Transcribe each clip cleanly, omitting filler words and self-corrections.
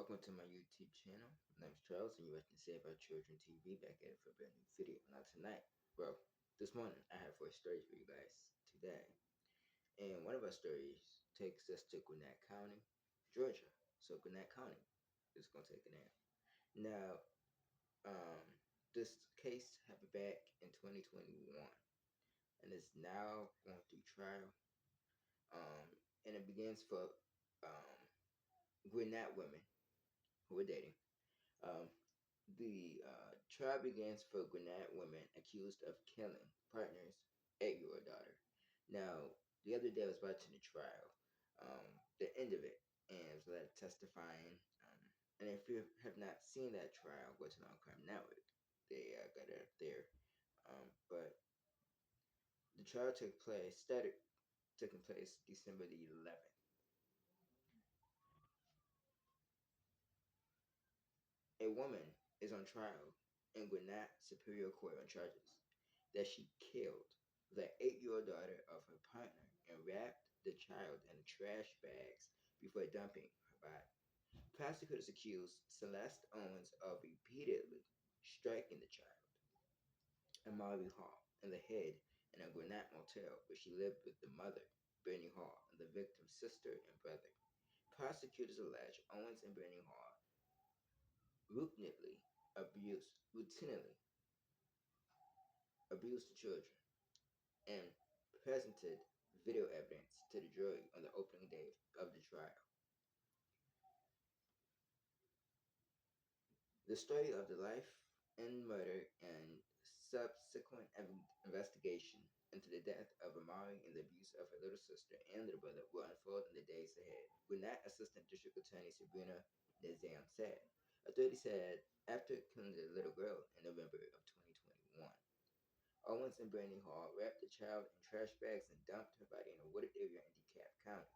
Welcome to my YouTube channel. My name's Charles, and you're watching Save Our Children TV. Back at it for a brand new video. Now tonight, well, this morning, I have 4 stories for you guys today. And one of our stories takes us to Gwinnett County, Georgia. So Gwinnett County is going to take a name. Now, this case happened back in 2021, and is now going through trial. And it begins for Gwinnett women who are dating. The trial begins for Gwinnett women accused of killing partner's 8-year-old daughter. Now, the other day I was watching the trial, the end of it, and it was a lot of testifying. And if you have not seen that trial, go to Long Crime Network. They got it up there. But the trial taking place December the 11th. A woman is on trial in Gwinnett Superior Court on charges that she killed the 8-year-old daughter of her partner and wrapped the child in trash bags before dumping her body. Prosecutors accused Celeste Owens of repeatedly striking the child, Amari Hall, in the head in a Gwinnett motel where she lived with the mother, Brittany Hall, and the victim's sister and brother. Prosecutors allege Owens and Brittany Hall routinely abused the children and presented video evidence to the jury on the opening day of the trial. The story of the life and murder and subsequent investigation into the death of Amari and the abuse of her little sister and little brother will unfold in the days ahead. Gwinnett Assistant District Attorney Sabrina Nazam said. Authorities said after killing the little girl in November of 2021, Owens and Brittany Hall wrapped the child in trash bags and dumped her body in a wooded area in DeKalb County.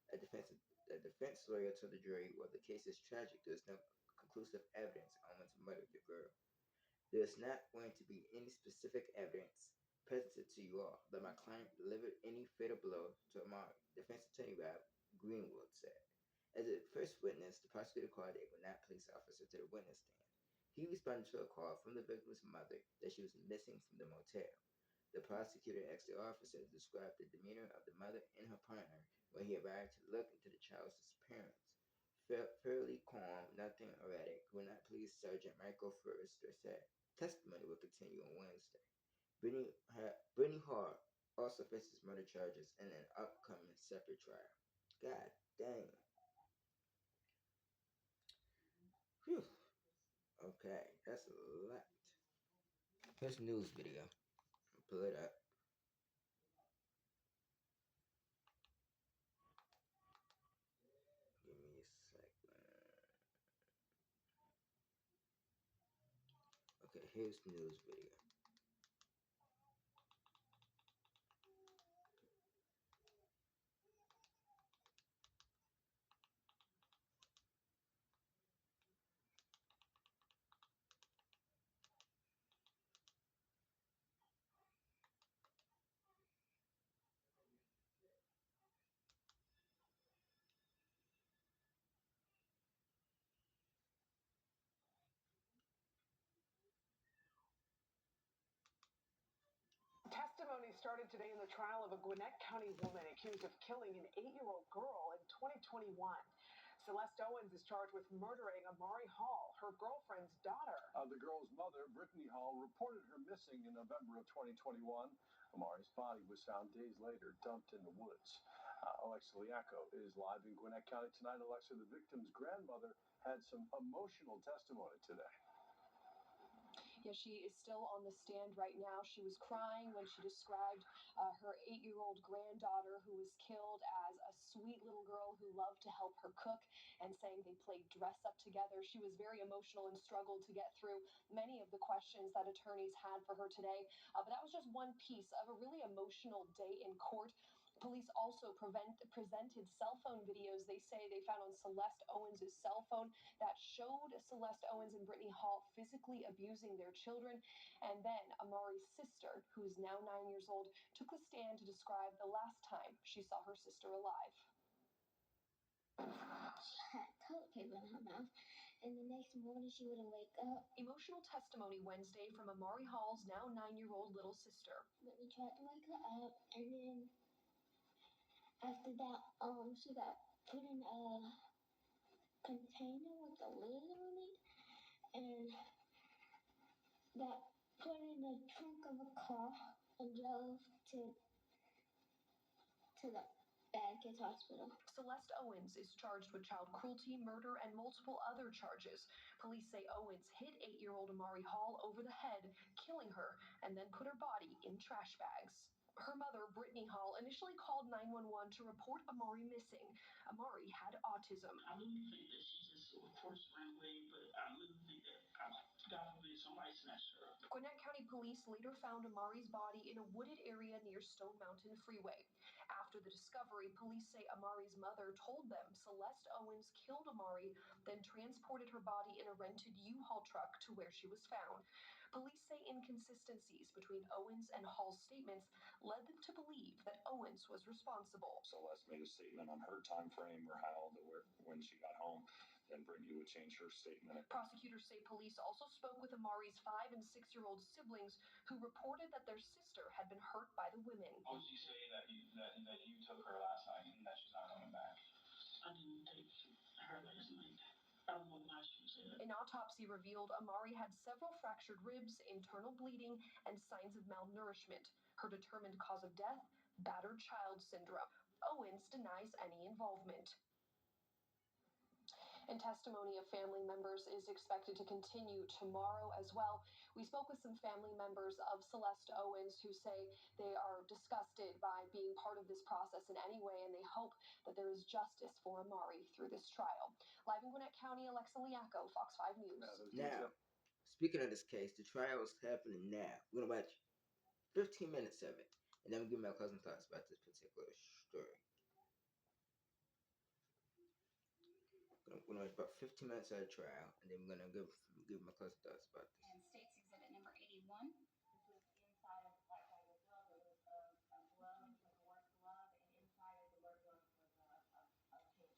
A defense lawyer told the jury, while the case is tragic, there is no conclusive evidence Owens murdered the girl. There is not going to be any specific evidence presented to you all that my client delivered any fatal blow to Amari, defense attorney Rob Greenwood said. As a first witness, the prosecutor called a Gwinnett police officer to the witness stand. He responded to a call from the victim's mother that she was missing from the motel. The prosecutor asked the officer to describe the demeanor of the mother and her partner when he arrived to look into the child's disappearance. Fairly calm, nothing erratic, Gwinnett Police Sergeant Michael Forrester said. Testimony will continue on Wednesday. Brittany Hall also faces murder charges in an upcoming separate trial. God dang. Whew. Okay, that's a lot. Here's a news video. Pull it up. Give me a second. Okay, here's the news video. Testimony started today in the trial of a Gwinnett County woman accused of killing an 8-year-old girl in 2021. Celeste Owens is charged with murdering Amari Hall, her girlfriend's daughter. The girl's mother, Brittany Hall, reported her missing in November of 2021. Amari's body was found days later, dumped in the woods. Alexa Liaco is live in Gwinnett County tonight. Alexa, the victim's grandmother had some emotional testimony today. Yeah, she is still on the stand right now. She was crying when she described her 8-year-old granddaughter who was killed as a sweet little girl who loved to help her cook, and saying they played dress up together. She was very emotional and struggled to get through many of the questions that attorneys had for her today. But that was just one piece of a really emotional day in court. Police also presented cell phone videos they say they found on Celeste Owens' cell phone that showed Celeste Owens and Brittany Hall physically abusing their children. And then Amari's sister, who is now 9 years old, took the stand to describe the last time she saw her sister alive. She had toilet paper in her mouth, and the next morning she wouldn't wake up. Emotional testimony Wednesday from Amari Hall's now 9-year-old little sister. But we tried to wake her up, and then after that, she got put in a container with a lid on it, and got put in the trunk of a car and drove to the Bad Kids Hospital. Celeste Owens is charged with child cruelty, murder, and multiple other charges. Police say Owens hit 8-year-old Amari Hall over the head, killing her, and then put her body in trash bags. Her mother, Brittany Hall, initially called 911 to report Amari missing. Amari had autism. I really think that she just, of course, ran away, but I really think that God forbid somebody snatched her up. Gwinnett County Police later found Amari's body in a wooded area near Stone Mountain Freeway. After the discovery, police say Amari's mother told them Celeste Owens killed Amari, then transported her body in a rented U-Haul truck to where she was found. Police say inconsistencies between Owens and Hall's statements led them to believe that Owens was responsible. Celeste made a statement on her time frame or how when she got home, then Brittany would change her statement. Prosecutors say police also spoke with Amari's 5- and 6-year-old siblings who reported that their sister had been hurt by the women. How would you say that you took her last night and that she's not coming back? I didn't take her last night. I don't know why she said that. An autopsy revealed Amari had several fractured ribs, internal bleeding, and signs of malnourishment. Her determined cause of death, battered child syndrome. Owens denies any involvement. And testimony of family members is expected to continue tomorrow as well. We spoke with some family members of Celeste Owens who say they are disgusted by being part of this process in any way, and they hope that there is justice for Amari through this trial. Live in Gwinnett County, Alexa Liacco, Fox 5 News. Now, speaking of this case, the trial is happening now. We're going to watch 15 minutes of it, and then we'll give my cousin thoughts about this particular story. We're going to watch about 15 minutes of the trial, and then we're going to give my cousin thoughts about this. And State's Exhibit number 81. This was inside of like a glove. It was a glove, like a work glove, and inside of the work glove was a tape.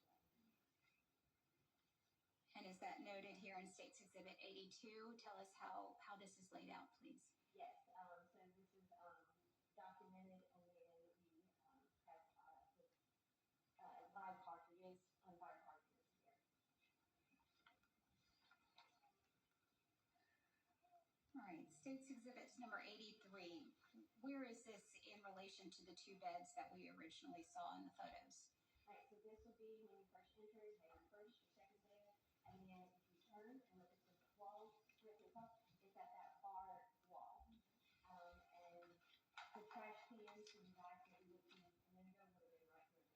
And is that noted here in State's Exhibit 82? Tell us how this is laid out, please. Yes. So this is documented, and then we have live cartridges, unfired cartridges here. All right, State's Exhibit number 83. Where is this in relation to the two beds that we originally saw in the photos? All right, so this will be when you first enter, you have your first, your second bed, and then if you turn and look at the wall, it's at that far wall. And the trash cans from the guys that we looked in the window would have been right here.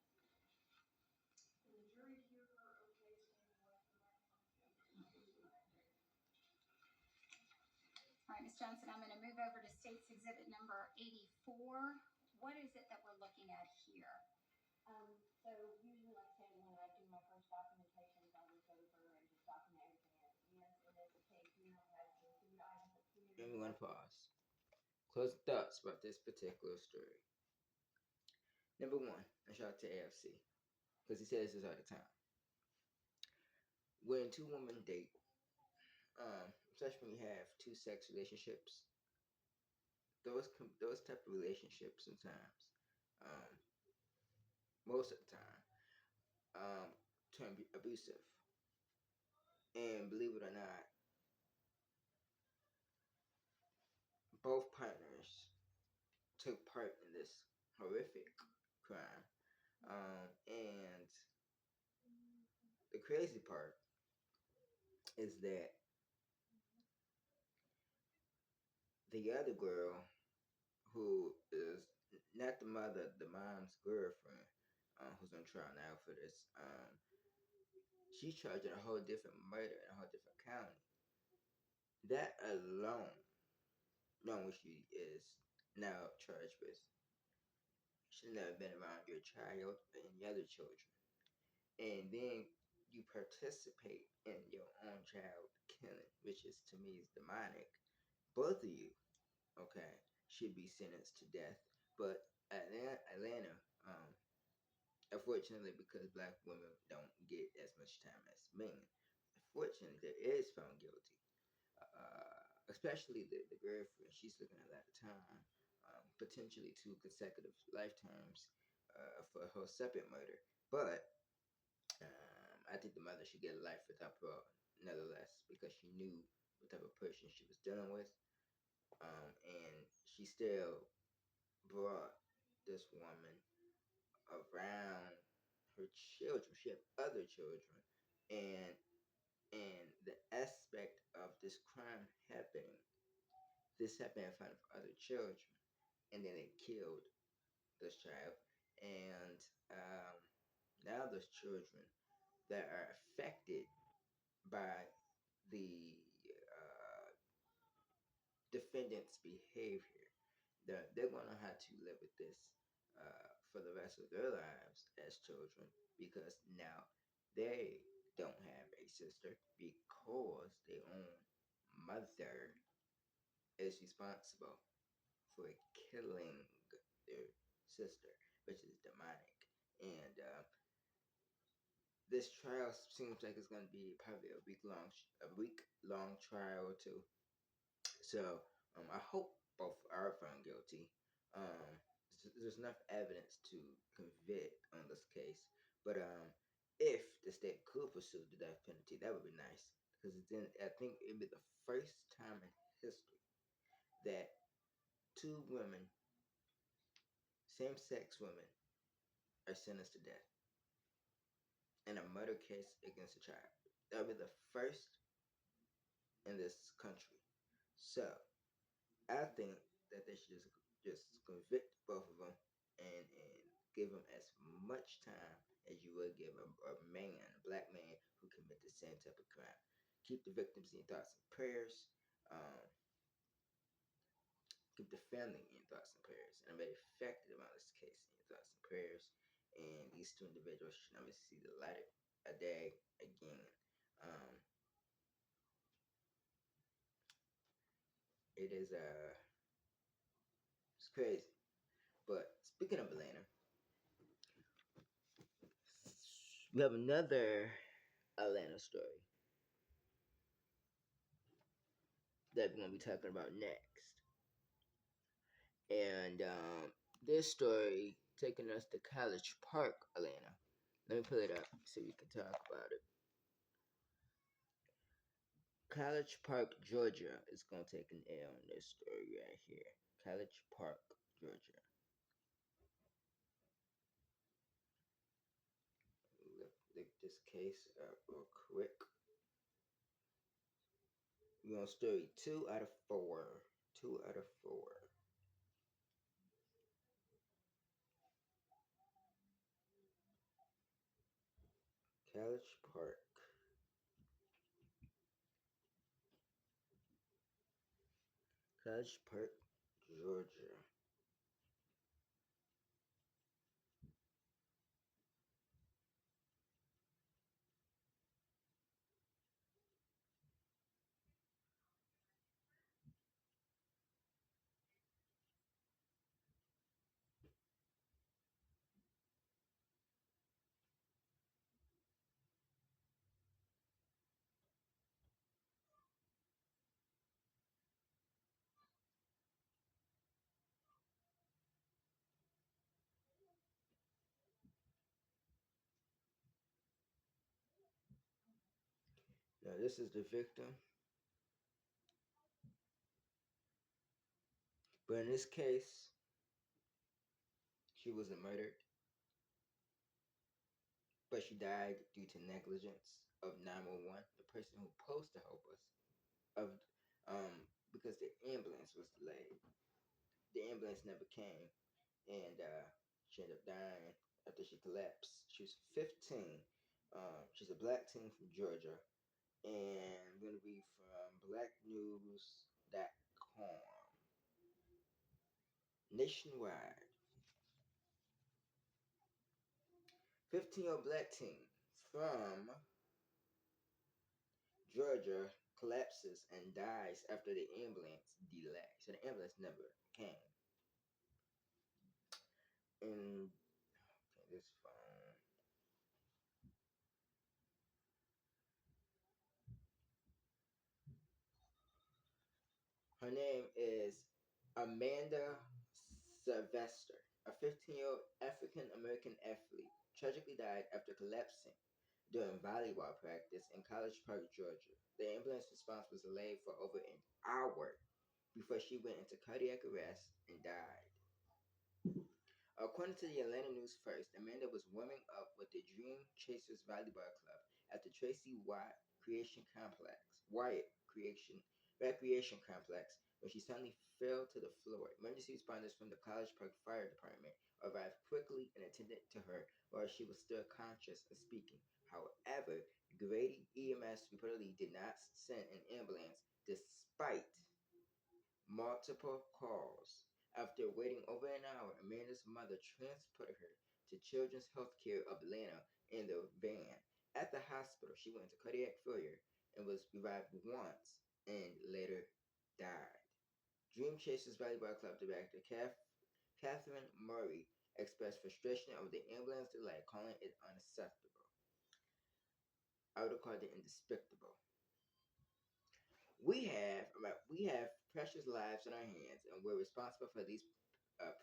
And the jury here are okay standing with the All right, Ms. Johnson, I'm going to move over to State's Exhibit number 84. What is it that we're looking at here? So usually, like I said, when I do my first documentations, I look over and just document everything as it is. And as the case here has the food items included. And we're going to pause. Close thoughts about this particular story. Number one, I shout out to AFC, because he says this all the time. When two women date, especially when you have two sex relationships, those type of relationships sometimes, most of the time, turn abusive. And believe it or not, both partners took part in this horrific crime. And the crazy part is that the other girl, who is not the mother, the mom's girlfriend, who's on trial now for this, she's charged in a whole different murder in a whole different county. That alone, knowing what she is now charged with, she's never been around your child or any other children. And then you participate in your own child killing, which is, to me, is demonic. Both of you, okay, should be sentenced to death. But Atlanta, unfortunately, because black women don't get as much time as men, unfortunately, there is found guilty. Especially the girlfriend, she's looking at a lot of time, potentially 2 consecutive lifetimes for her separate murder. But I think the mother should get a life without parole, nonetheless, because she knew what type of person she was dealing with, and she still brought this woman around her children. She had other children, and the aspect of this crime happening, this happened in front of other children, and then they killed this child, and um, now those children that are affected by the uh, defendant's behavior, they're going to have to live with this for the rest of their lives as children, because now they don't have a sister because their own mother is responsible for killing their sister, which is demonic. And this trial seems like it's going to be probably a week long trial or two. So I hope both are found guilty. Um, there's enough evidence to convict on this case, but if the state could pursue the death penalty, that would be nice, because then I think it'd be the first time in history that two women, same-sex women, are sentenced to death in a murder case against a child. That would be the first in this country. So I think that they should just convict both of them, and give them as much time as you would give a man, a black man who commit the same type of crime. Keep the victims in your thoughts and prayers. Um, Keep the family in your thoughts and prayers. And I'm very affected about this case in your thoughts and prayers. And these two individuals should never see the light of a day again. Um, it is it's crazy. But speaking of Atlanta, we have another Atlanta story that we're gonna be talking about next. And this story taking us to College Park, Atlanta. Let me pull it up so we can talk about it. College Park, Georgia is gonna take an L on this story right here. College Park, Georgia. Look this case up real quick. We're on story 2 out of 4. 2 out of 4. College Park. College Park, Georgia. Now this is the victim. But in this case, she wasn't murdered, but she died due to negligence of 911, the person who was supposed to help us, of because the ambulance was delayed. The ambulance never came, and she ended up dying after she collapsed. She was 15. She's a black teen from Georgia, and I'm going to read from blacknews.com. Nationwide, 15-year-old black teen from Georgia collapses and dies after the ambulance delay. So the ambulance never came. And okay, this phone. Her name is Amanda Sylvester, a 15-year-old African American athlete, tragically died after collapsing during volleyball practice in College Park, Georgia. The ambulance response was delayed for over an hour before she went into cardiac arrest and died. According to the Atlanta News First, Amanda was warming up with the Dream Chasers Volleyball Club at the Tracy Wyatt Creation Recreation Complex when she suddenly fell to the floor. Emergency responders from the College Park Fire Department arrived quickly and attended to her while she was still conscious and speaking. However, Grady EMS reportedly did not send an ambulance despite multiple calls. After waiting over an hour, Amanda's mother transported her to Children's Healthcare of Atlanta in the van. At the hospital, she went into cardiac failure and was revived once and later died. Dream Chasers Volleyball Club director Catherine Murray expressed frustration over the ambulance delay, calling it unacceptable. I would have called it indespicable. We have precious lives in our hands, and we're responsible for these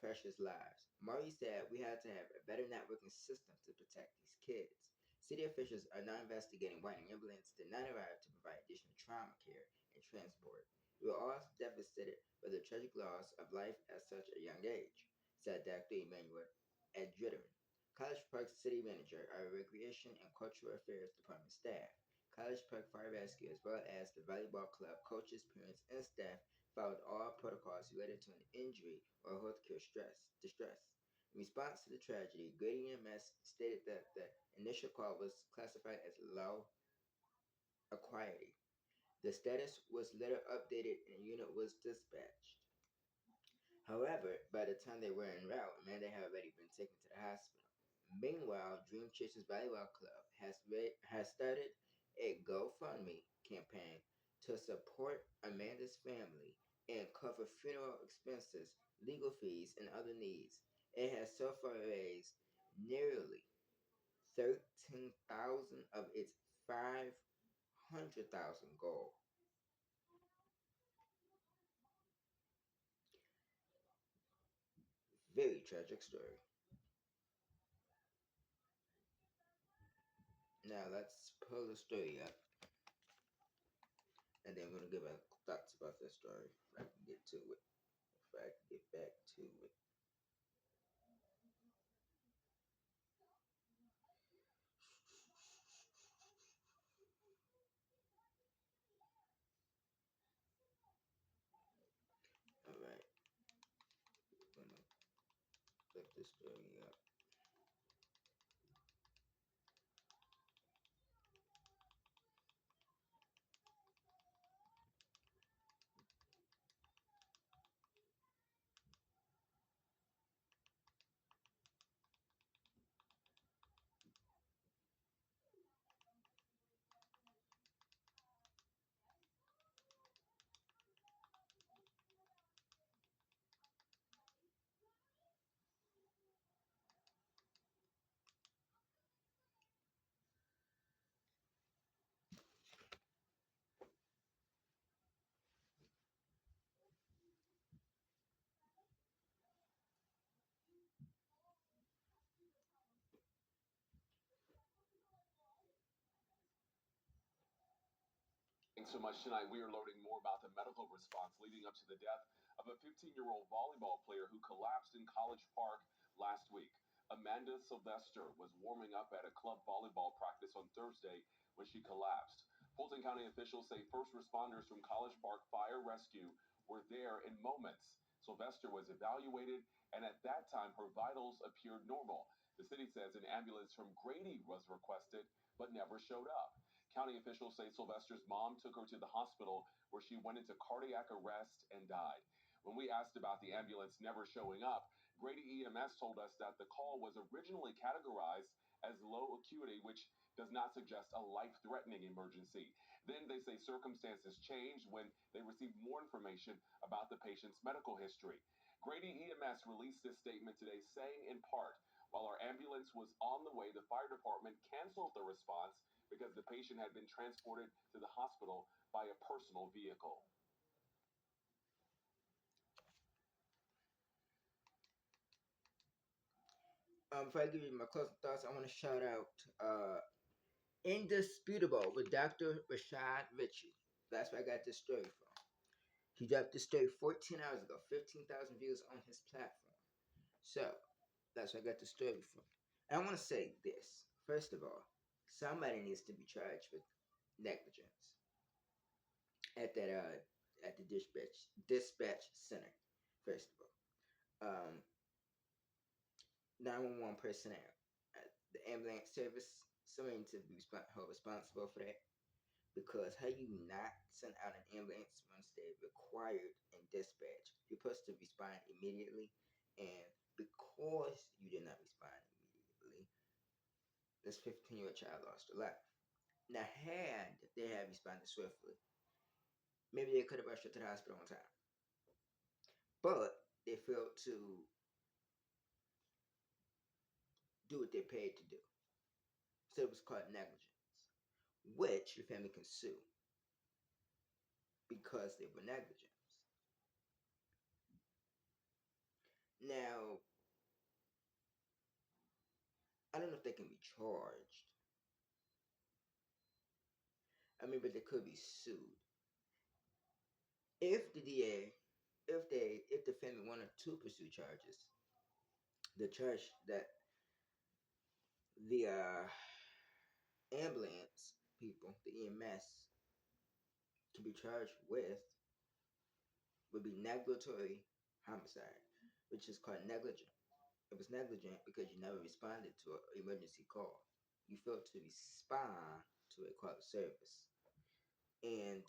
precious lives. Murray said we had to have a better networking system to protect these kids. City officials are now investigating why an ambulance did not arrive to provide additional trauma care and transport. We are all devastated by the tragic loss of life at such a young age, said Dr. Emmanuel Adrian, College Park City Manager of Recreation and Cultural Affairs Department staff. College Park Fire Rescue, as well as the volleyball club coaches, parents, and staff, followed all protocols related to an injury or healthcare distress. In response to the tragedy, Grady EMS stated that the initial call was classified as low acuity. The status was later updated and a unit was dispatched. However, by the time they were en route, Amanda had already been taken to the hospital. Meanwhile, Dream Chasers Volleyball Club has started a GoFundMe campaign to support Amanda's family and cover funeral expenses, legal fees, and other needs. It has so far raised nearly 13,000 of its 500,000 goal. Very tragic story. Now let's pull the story up, and then we're gonna give our thoughts about this story. If I can get to it, if I can get back to it. All right, I'm gonna look this story up. Thanks so much. Tonight, we are learning more about the medical response leading up to the death of a 15-year-old volleyball player who collapsed in College Park last week. Amanda Sylvester was warming up at a club volleyball practice on Thursday when she collapsed. Fulton County officials say first responders from College Park Fire Rescue were there in moments. Sylvester was evaluated, and at that time, her vitals appeared normal. The city says an ambulance from Grady was requested, but never showed up. County officials say Sylvester's mom took her to the hospital where she went into cardiac arrest and died. When we asked about the ambulance never showing up, Grady EMS told us that the call was originally categorized as low acuity, which does not suggest a life threatening emergency. Then they say circumstances changed when they received more information about the patient's medical history. Grady EMS released this statement today saying, in part, while our ambulance was on the way, the fire department canceled the response because the patient had been transported to the hospital by a personal vehicle. Before I give you my closing thoughts, I want to shout out Indisputable with Dr. Rashad Ritchie. That's where I got this story from. He dropped this story 14 hours ago, 15,000 views on his platform. So, that's where I got the story from. And I want to say this. First of all, somebody needs to be charged with negligence at that at the dispatch center. First of all, 911 personnel, the ambulance service, somebody needs to be held responsible for that. Because how you not send out an ambulance once they're required in dispatch? You're supposed to respond immediately, and because you did not respond immediately, this 15-year-old child lost her life. Now, had they had responded swiftly, maybe they could have rushed her to the hospital on time. But they failed to do what they're paid to do. So it was called negligence, which your family can sue because they were negligent. Now, I don't know if they can be charged. I mean, but they could be sued. If the DA, if the family wanted to pursue charges, the charge that the ambulance people, the EMS, to be charged with would be negligatory homicide, which is called negligent. It was negligent because you never responded to an emergency call. You failed to respond to a call of service, and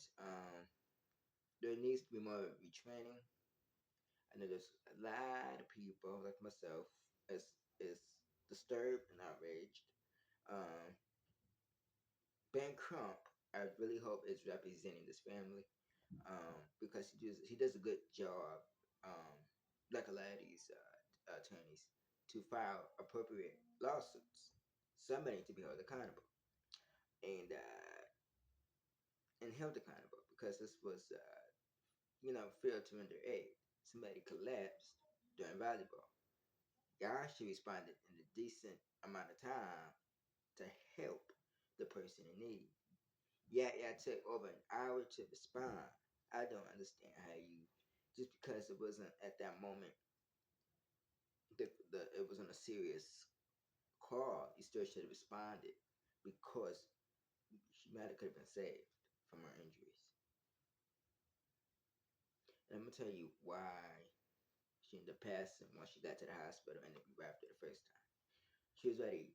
there needs to be more retraining. I know there's a lot of people like myself is disturbed and outraged. Um, Ben Crump, I really hope is representing this family because he does a good job, um, like a lot of these attorneys, to file appropriate lawsuits. Somebody to be held accountable and held accountable because this was failed to render aid. Somebody collapsed during volleyball. Y'all should respond in a decent amount of time to help the person in need. Yeah, it took over an hour to respond. I don't understand how you just because it wasn't at that moment it wasn't a serious call, you still should have responded because she might have could have been saved from her injuries. And I'm gonna tell you why she ended up passing once she got to the hospital and we wrapped her the first time. She was um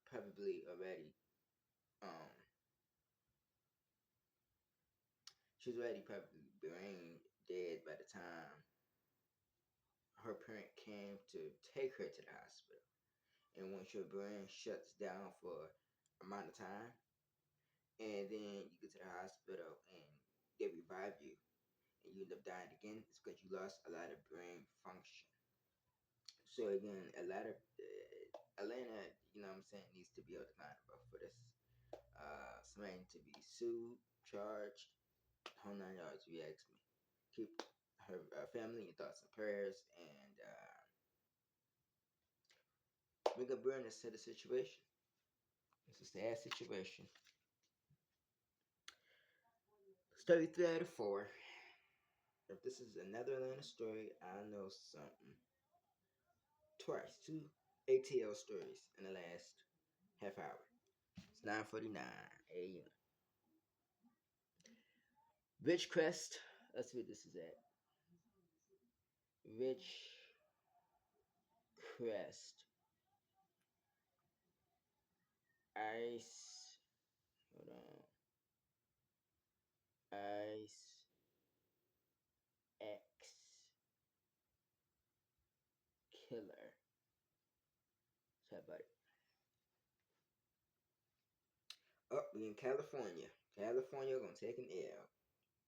probably brain dead by the time her parent came to take her to the hospital. And once your brain shuts down for amount of time, and then you get to the hospital and they revive you, and you end up dying again, it's because you lost a lot of brain function. So again, a lot of Atlanta, what I'm saying, needs to be held accountable for this. Somebody to be sued, charged, whole 9 yards. If you ask me, keep her family in thoughts and prayers, and make a awareness to the situation. It's a sad situation. Story 3 out of 4. If this is another Atlanta story, I know something. Twice, two ATL stories in the last half hour. It's 9:49 a.m. Ridgecrest. Let's see what this is at. Ridgecrest. Ice. Hold on. Ice X Killer. Sorry about it. Oh, we in California. California gonna take an L.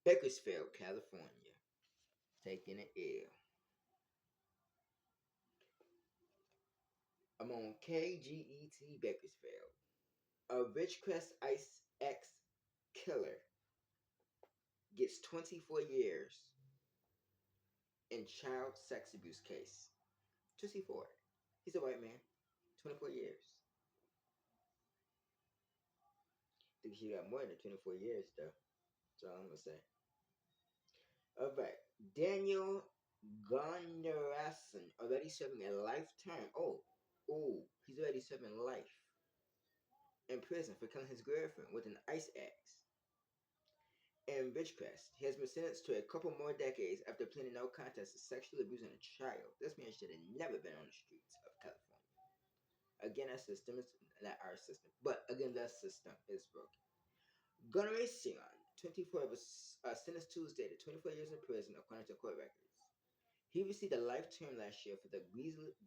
Bakersfield, California. Taking an L. I'm on KGET Bakersfield. A Ridgecrest Ice X Killer gets 24 years in child sex abuse case. 24. He's a white man. 24 years. I think she got more than 24 years, though. That's all I'm going to say. All right. Daniel Gunderson already serving a lifetime. He's already serving life in prison for killing his girlfriend with an ice axe. In Ridgecrest, he has been sentenced to a couple more decades after pleading no contest to sexually abusing a child. This man should have never been on the streets of California. Again, our system is not our system, but again, the system is broken. Gunnar Sion, 24, was sentenced Tuesday to 24 years in prison, according to court records. He received a life term last year for the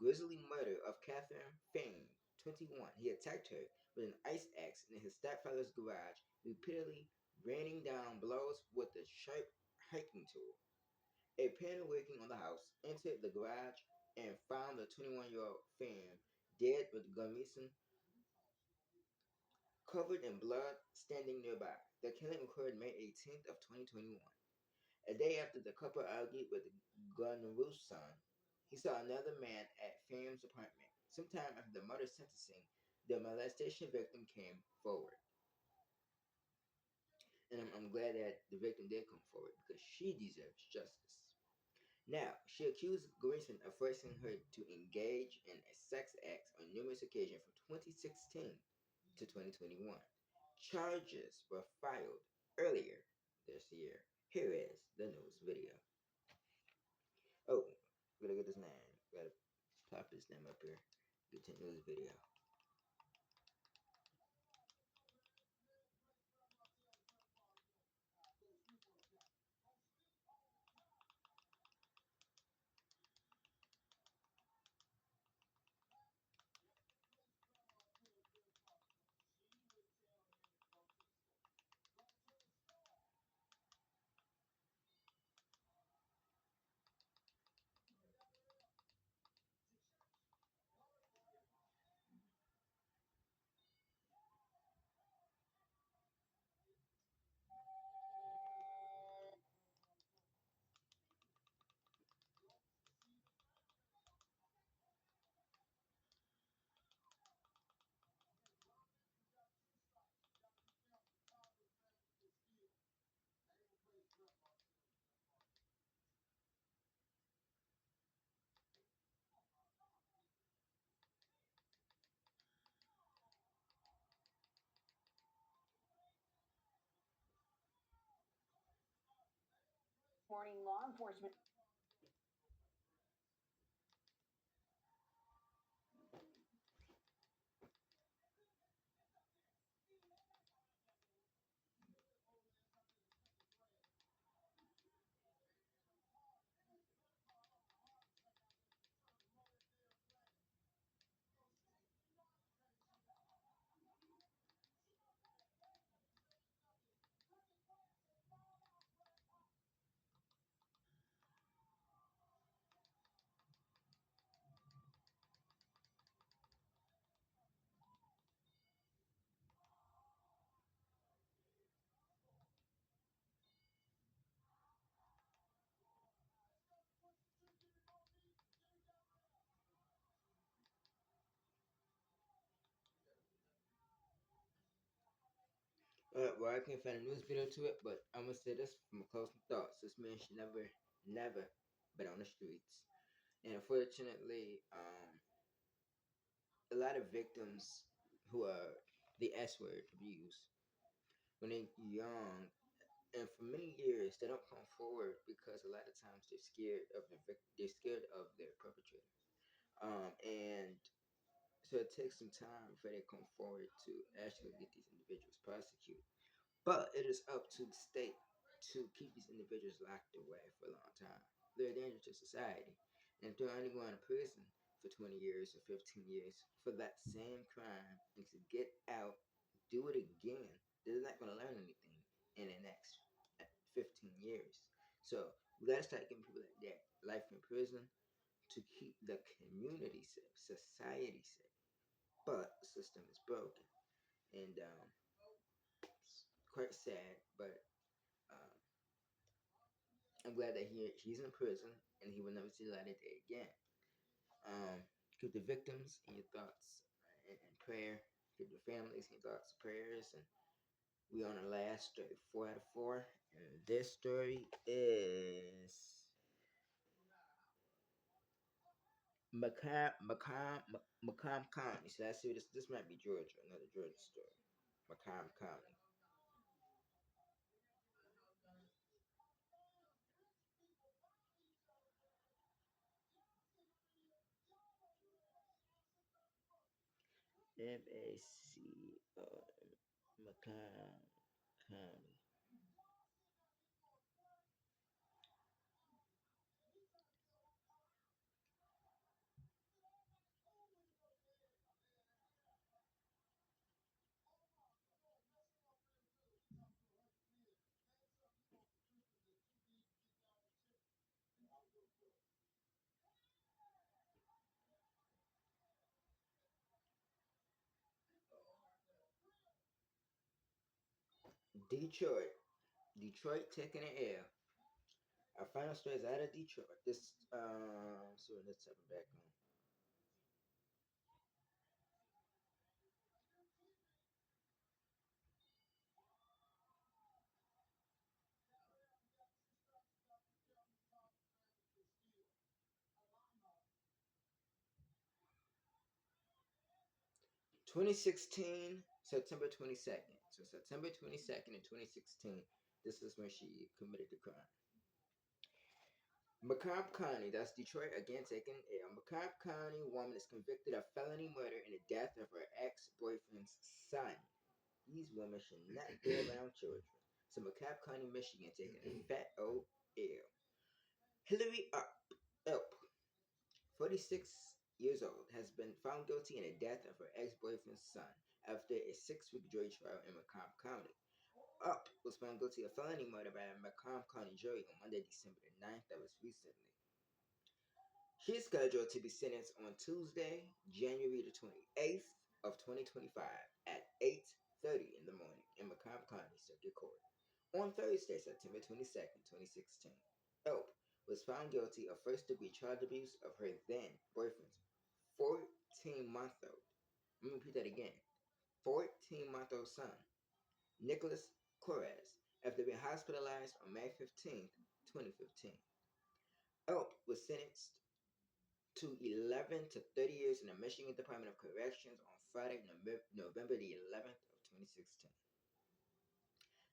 grisly murder of Catherine Fane, 21. He attacked her with an ice axe in his stepfather's garage, repeatedly raining down blows with a sharp hiking tool. A painter working on the house entered the garage and found the 21-year-old Fane dead with Gumison covered in blood standing nearby. The killing occurred May 18th of 2021. A day after the couple argued with Gunru's son, he saw another man at Fame's apartment. Sometime after the murder sentencing, the molestation victim came forward. And I'm glad that the victim did come forward because she deserves justice. Now, she accused Grayson of forcing her to engage in a sex act on numerous occasions from 2016 to 2021. Charges were filed earlier this year. Here is the news video. Oh, gotta get his name. Gotta pop his name up here. Get to news video. Morning, law enforcement. Well, I can't find a news video to it, but I'm gonna say this from closing thoughts. This man should never been on the streets. And unfortunately, a lot of victims who are the S word abused when they're young, and for many years they don't come forward because a lot of times they're scared of they're scared of their perpetrator. And so it takes some time before they come forward to actually get these individuals prosecuted. But it is up to the state to keep these individuals locked away for a long time. They're a danger to society. And if they're only going to prison for 20 years or 15 years for that same crime and to get out, do it again, they're not going to learn anything in the next 15 years. So we got to start giving people that life in prison to keep the community safe, society safe. But the system is broken. And it's quite sad, but um, I'm glad that he's in prison and he will never see the light of day again. Keep the victims in your thoughts and prayer. Keep the families in your thoughts and prayers. And we on the last story, 4 out of 4. And this story is Macomb County. So let's see. This might be Georgia. Another Georgia story. Macomb County. Macomb County. Detroit. Detroit taking an L. Our final story is out of Detroit. So let's have it back on. 2016, September 22nd. So September 22nd in 2016, this is when she committed the crime. Macomb County, that's Detroit again taking a Macomb County woman is convicted of felony murder in the death of her ex-boyfriend's son. These women should not be around children. So Macomb County, Michigan taking a fat old L. Hillary Elp, 46 years old, has been found guilty in the death of her ex-boyfriend's son after a 6-week jury trial in Macomb County. Up was found guilty of felony murder by a Macomb County jury on Monday, December the 9th. That was recently. She is scheduled to be sentenced on Tuesday, January the 28th of 2025 at 8:30 in the morning in Macomb County Circuit Court. On Thursday, September 22nd, 2016, Elp was found guilty of first-degree child abuse of her then-boyfriend's 14-month-old. Let me repeat that again. 14-month-old son, Nicholas Correz, after being hospitalized on May 15th, 2015. Elp was sentenced to 11 to 30 years in the Michigan Department of Corrections on Friday, November the 11th of 2016.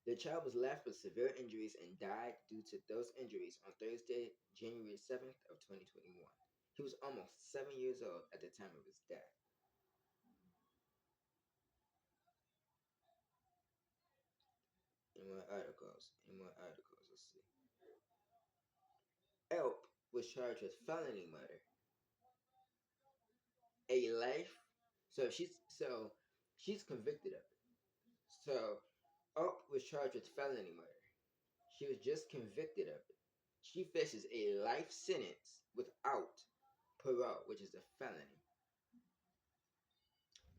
The child was left with severe injuries and died due to those injuries on Thursday, January 7th of 2021. He was almost 7 years old at the time of his death. Let's see. Elp was charged with felony murder. A life. So she's convicted of it. So Elp was charged with felony murder. She was just convicted of it. She faces a life sentence without parole, which is a felony.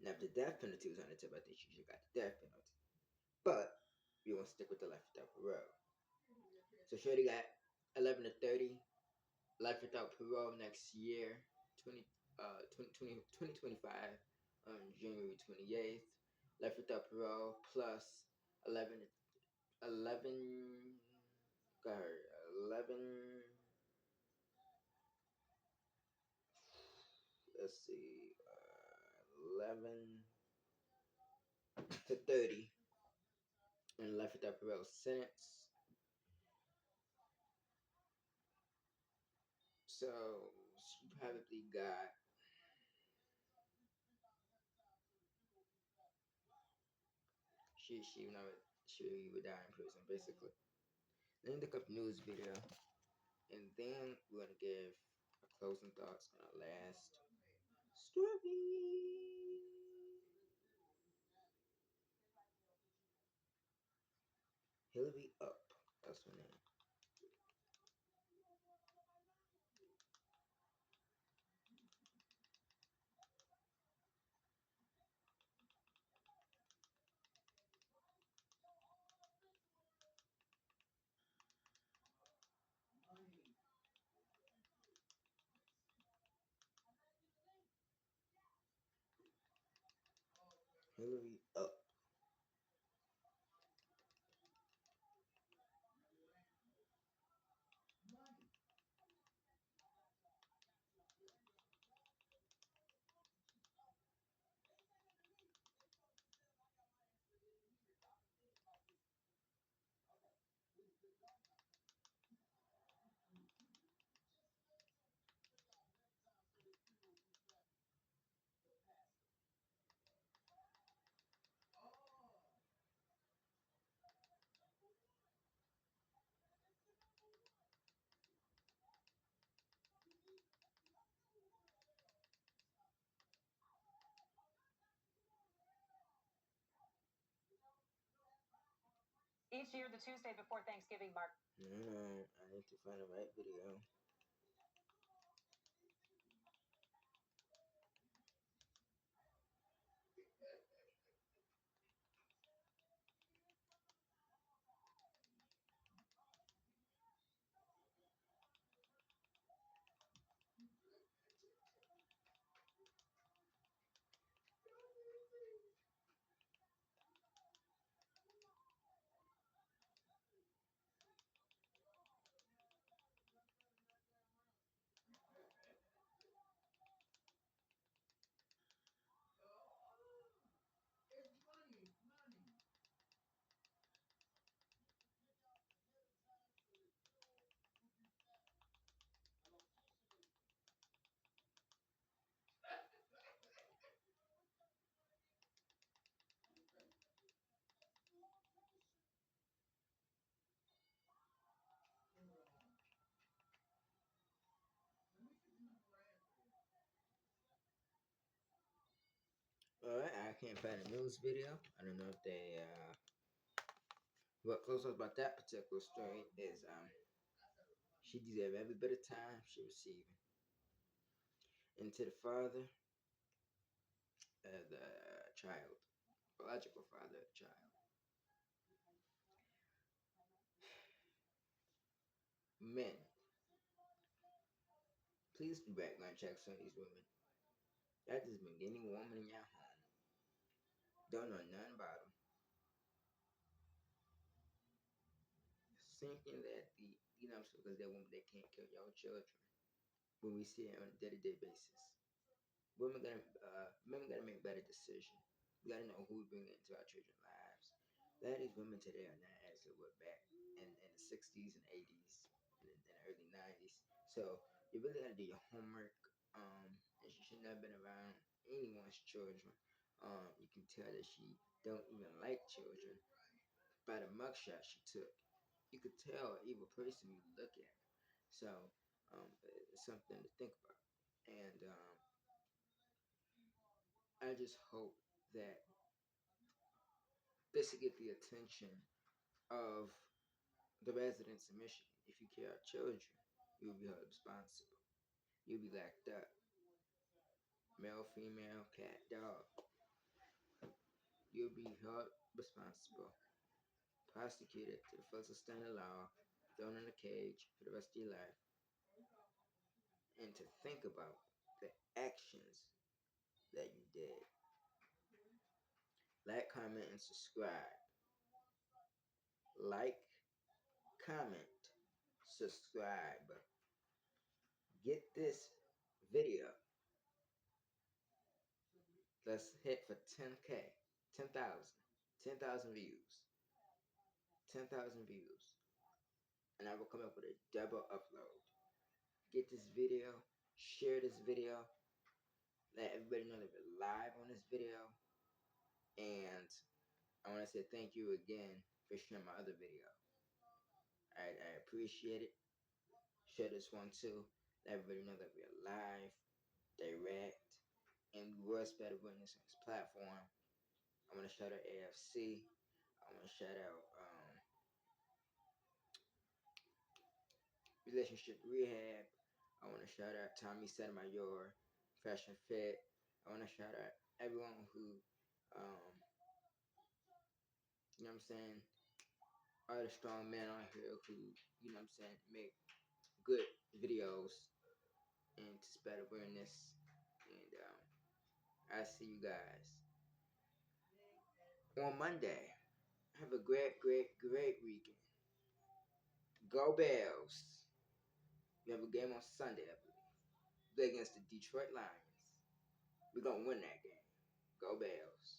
Now, if the death penalty was on the tip, I think she should have got the death penalty. But we won't stick with the life without parole. So Shorty got 11 to 30, life without parole next year, 2025, on January 28th. Life without parole plus 11, 11, got her 11, let's see, 11 to 30 and life without parole sentence. So she probably got she you know she would die in prison basically. Let me look up news video and then we're gonna give our closing thoughts on our last story. Hillary Up. That's her name. Hillary up. Each year, the Tuesday before Thanksgiving marks. No, I need to find the right video. Alright, I can't find a news video. I don't know if they what close up about that particular story is she deserved every bit of time she received. And to the father of the child, biological father of the child. Men, please do background checks on these women. That just been getting a woman in your home. Don't know nothing about them. Thinking that because they're women, they can't kill your children. When we see it on a day-to-day basis, men gotta make better decisions. We gotta know who we bring into our children's lives. That is, women today are not as they were back in the 60s and 80s and in the early 90s. So you really gotta do your homework. And she should not have been around anyone's children. You can tell that she don't even like children by the mugshot she took. You could tell evil person you look at. So it's something to think about. And I just hope that this will get the attention of the residents of Michigan. If you care about children, you will be held responsible. You'll be locked up. Male, female, cat, dog. You'll be held responsible, prosecuted to the fullest extent of law, thrown in a cage for the rest of your life, and to think about the actions that you did. Like, comment, and subscribe. Like, comment, subscribe. Get this video. Let's hit for 10K, 10,000, 10,000 views, 10,000 views, and I will come up with a double upload. Get this video, share this video, let everybody know that we're live on this video, and I want to say thank you again for sharing my other video. I appreciate it. Share this one too. Let everybody know that we're live, direct, and we were better witness on this platform. I want to shout out AFC. I want to shout out Relationship Rehab. I want to shout out Tommy Sotomayor, Fashion Fit. I want to shout out everyone who, you know what I'm saying, are the strong men on here who, you know what I'm saying, make good videos and to spread awareness. And I see you guys. on Monday. Have a great, great, great weekend. Go Bells. We have a game on Sunday, I believe. Play against the Detroit Lions. We're going to win that game. Go Bells.